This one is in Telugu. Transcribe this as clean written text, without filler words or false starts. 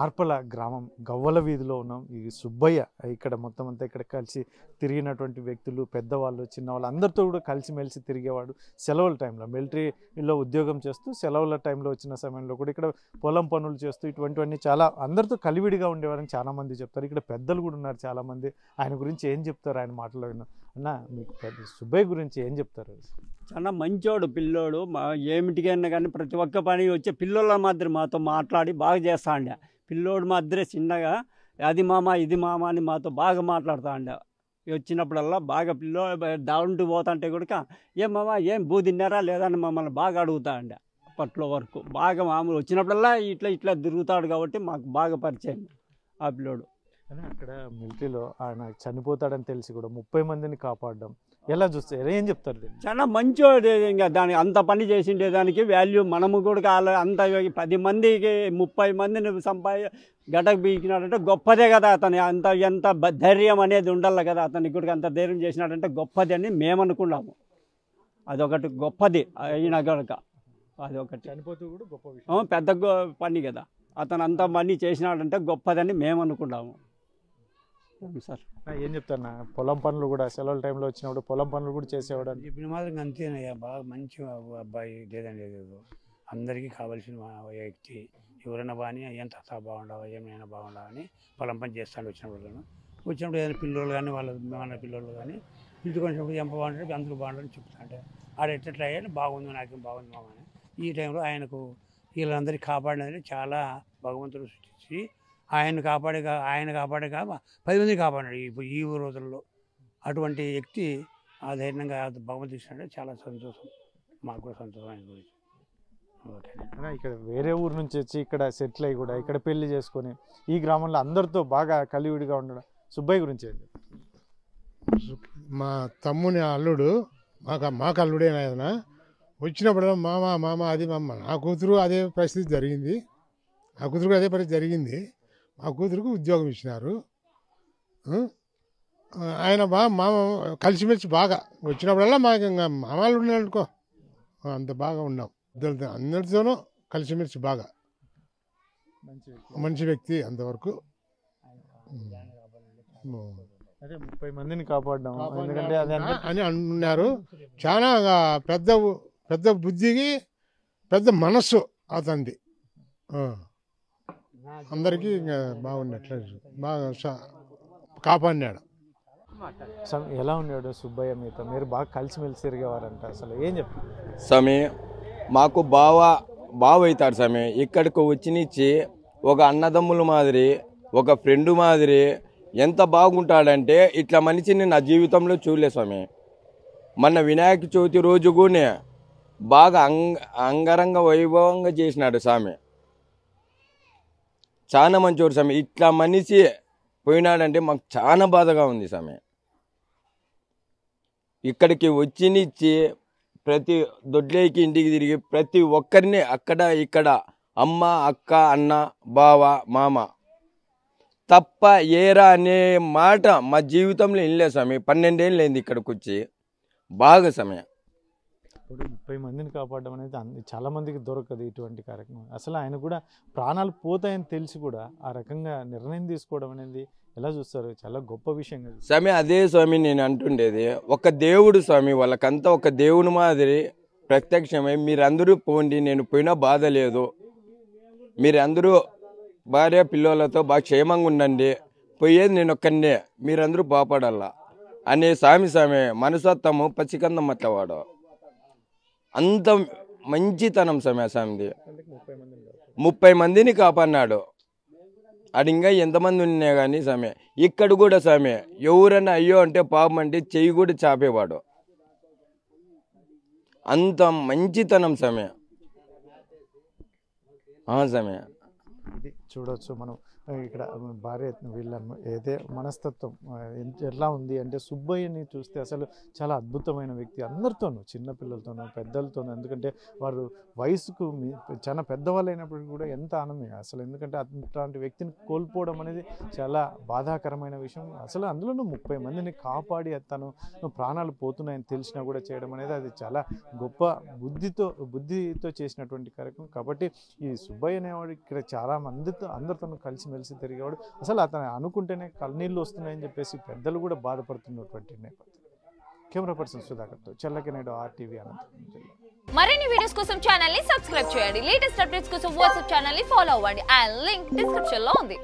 మార్పల గ్రామం గవ్వల వీధిలో ఉన్నాం. ఈ సుబ్బయ్య ఇక్కడ మొత్తం అంతా ఇక్కడ కలిసి తిరిగినటువంటి వ్యక్తులు, పెద్దవాళ్ళు, చిన్నవాళ్ళు అందరితో కూడా కలిసిమెలిసి తిరిగేవాడు. సెలవుల టైంలో మిలిటరీలో ఉద్యోగం చేస్తూ సెలవుల టైంలో వచ్చిన సమయంలో కూడా ఇక్కడ పొలం పనులు చేస్తూ ఇటువంటివన్నీ చాలా అందరితో కలివిడిగా ఉండేవారని చాలామంది చెప్తారు. ఇక్కడ పెద్దలు కూడా ఉన్నారు చాలామంది. ఆయన గురించి ఏం చెప్తారు ఆయన మాటలో విన్నాం అన్న? మీకు సుబ్బయ్య గురించి ఏం చెప్తారు? చాలా మంచోడు పిల్లోడు. ఏమిటికైనా కానీ ప్రతి ఒక్క పని వచ్చే పిల్లోళ్ళ మాదిరి మాతో మాట్లాడి బాగా చేస్తాండే. పిల్లోడు మాదిరి చిన్నగా అది మామ ఇది మామ అని మాతో బాగా మాట్లాడుతాండే. వచ్చినప్పుడల్లా బాగా పిల్లోడు దాంటు పోతుంటే కూడా ఏం మామ ఏం బూ తిన్నారా లేదా అని మమ్మల్ని బాగా అడుగుతాండే. అప్పట్లో వరకు బాగా మామూలు వచ్చినప్పుడల్లా ఇట్లా ఇట్లా తిరుగుతాడు కాబట్టి మాకు బాగా పరిచయం ఆ పిల్లోడు. కానీ అక్కడ మిలిటరీలో ఆయన చనిపోతాడని తెలిసి కూడా 30 మందిని కాపాడడం ఎలా చూస్తారు? ఏం చెప్తారు? చాలా మంచోడు. ఇంకా దానికి అంత పని చేసిండే దానికి వాల్యూ మనము కూడా అంత 10 మందికి 30 మందిని గడకు బీకినాడంటే గొప్పదే కదా. అతని అంత ఎంత ధైర్యం అనేది ఉండాలి కదా. అతనికి కూడా అంత ధైర్యం చేసినాడంటే గొప్పది అని మేము అనుకున్నాము. అదొకటి గొప్పది అయినా కనుక అదొకటి. చనిపోతూ కూడా గొప్ప విషయం, పెద్ద పని కదా. అతను అంత పని చేసినాడంటే గొప్పదని మేము అనుకున్నాము సార్. ఏం చెప్తాను? పొలం పనులు కూడా సెలవుల టైంలో వచ్చినప్పుడు పొలం పనులు కూడా చేసేవాడు. ఇప్పుడు మాత్రం అంతేనయ్యా, బాగా మంచి అబ్బాయి లేదండి. లేదు అందరికీ కావాల్సిన వ్యక్తి. ఎవరైనా బాగా ఎంత బాగుండవా ఏమైనా బాగుండవా అని పొలం పని చేస్తాడు. వచ్చినప్పుడు ఏదైనా పిల్లలు కానీ మన పిల్లలు కానీ ఇంటికి వచ్చినప్పుడు ఎంత బాగుంటుంది అందరూ బాగుంటుందని చెప్తాంటే ఆడ ఎట్లా అయ్యాని బాగుంది నాకేం బాగుంది మామ అని. ఈ టైంలో ఆయనకు వీళ్ళందరికీ కాపాడినది చాలా భగవంతుడు సృష్టించి ఆయన కాపాడే 10 మంది కాపాడాడు ఇప్పుడు ఈ రోజుల్లో. అటువంటి వ్యక్తి ఆ ధైర్యంగా భగవంతుడు ఇచ్చినట్టు చాలా సంతోషం. మాకు కూడా సంతోషం ఆయన గురించి. ఓకే. ఇక్కడ వేరే ఊరు నుంచి వచ్చి ఇక్కడ సెటిల్ అయ్యి కూడా ఇక్కడ పెళ్లి చేసుకొని ఈ గ్రామంలో అందరితో బాగా కలివిడిగా ఉండడం సుబ్బయ్య గురించి ఏంటి? మా తమ్ముని అల్లుడు మాకు అల్లుడే ఆయన. వచ్చినప్పుడు మామ మామ అది మామ. నా కూతురు అదే పరిస్థితి జరిగింది. మా కూతురుకు ఉద్యోగం ఇచ్చినారు. ఆయన మామ కలిసిమెలిసి బాగా వచ్చినప్పుడల్లా మాకు ఇంకా మామలు ఉన్నాయనుకో అంత బాగా ఉన్నాం. అందరితోనూ కలిసిమెలిసి బాగా మంచి వ్యక్తి అంతవరకు. అదే 30 మందిని కాపాడడం ఎందుకంటే అదే అని అన్నారు. చాలా పెద్ద బుద్ధికి పెద్ద మనస్సు అతనిది. అందరికీ బాగున్నట్లు బాగా కాపాడినాడు. ఎలా ఉన్నాడు సుబ్బయ్య మీతో? మీరు బాగా కలిసిమెలిసి తిరిగేవారంట. అసలు ఏం చెప్తారు? స్వామి మాకు బావ అవుతాడు స్వామి. ఇక్కడికి వచ్చినిచ్చి ఒక అన్నదమ్ముల మాదిరి ఒక ఫ్రెండ్ మాదిరి ఎంత బాగుంటాడంటే ఇట్లా మనిషిని నా జీవితంలో చూడలే స్వామి. మొన్న వినాయక చవితి రోజు కూడా బాగా అంగరంగ వైభవంగా చేసినాడు స్వామి. చాలా మంచోడు స్వామి. ఇట్లా మనిషి పోయినాడంటే మాకు చాలా బాధగా ఉంది స్వామి. ఇక్కడికి వచ్చినిచ్చి ప్రతి దొడ్లేకి ఇంటికి తిరిగి ప్రతి ఒక్కరిని అక్కడ ఇక్కడ అమ్మ అక్క అన్న బావ మామ తప్ప ఏరా అనే మాట మా జీవితంలో వినలే స్వామి. 12 ఏళ్ళు అయింది ఇక్కడికి వచ్చి బాగా సమయం. ఇప్పుడు 30 మందిని కాపాడడం అనేది చాలా మందికి దొరకదు ఇటువంటి కార్యక్రమం. అసలు ఆయన కూడా ప్రాణాలు పోతాయని తెలిసి కూడా ఆ రకంగా నిర్ణయం తీసుకోవడం అనేది ఎలా చూస్తారు? చాలా గొప్ప విషయం కదా స్వామి. అదే స్వామి నేను అంటుండేది. ఒక దేవుడు స్వామి, వాళ్ళకంతా ఒక దేవుని మాదిరి ప్రత్యక్షమై మీరందరూ పోండి, నేను పోయినా బాధ లేదు, మీరందరూ భార్య పిల్లలతో బాగా క్షేమంగా ఉండండి, పోయేది నేను ఒక్కనే, మీరందరూ బాపడాలా అనే స్వామి మనసత్వము పచ్చికందం అట్లవాడు. అంత మంచితనం స్వామిది. 30 మందిని కాపాడినాడు. అది ఇంకా ఎంతమంది ఉన్నా కానీ స్వామి ఇక్కడ కూడా స్వామి ఎవరన్నా అయ్యో అంటే పాపం అంటే చెయ్యి కూడా చాపేవాడు. అంత మంచితనం స్వామి. ఇది చూడొచ్చు మనం ఇక్కడ భార్య వీళ్ళను ఏదే మనస్తత్వం ఎట్లా ఉంది అంటే సుబ్బయ్యని చూస్తే అసలు చాలా అద్భుతమైన వ్యక్తి. అందరితోనూ, చిన్నపిల్లలతోనూ పెద్దలతోనూ, ఎందుకంటే వారు వయసుకు చాలా పెద్దవాళ్ళు అయినప్పటికీ కూడా ఎంత ఆనందం అసలు. ఎందుకంటే అట్లాంటి వ్యక్తిని కోల్పోవడం అనేది చాలా బాధాకరమైన విషయం. అసలు అందులోనూ 30 మందిని కాపాడి తను ప్రాణాలు పోతున్నాయని తెలిసినా కూడా చేయడం అనేది అది చాలా గొప్ప బుద్ధితో చేసినటువంటి కార్యక్రమం. కాబట్టి ఈ సుబ్బయ్య అనేవాడు ఇక్కడ చాలా అందరితోనూ కలిసిమెలిసి తిరిగేవాడు. అసలు అతను అనుకుంటేనే కన్నీళ్ళు వస్తున్నాయని చెప్పేసి పెద్దలు కూడా బాధపడుతున్నటువంటి నేపథ్యం. కెమెరా పర్సన్ సుధాకర్తో చెల్లకినాయుడు, RTV, అనంతపురం జిల్లా. మరిన్ని వీడియోస్ కోసం ఛానల్ ని సబ్స్క్రైబ్ చేయండి. లేటెస్ట్ అప్డేట్స్ కోసం వాట్సాప్ ఛానల్ ని ఫాలో అవ్వండి. ఆ లింక్ డిస్క్రిప్షన్ లో ఉంది.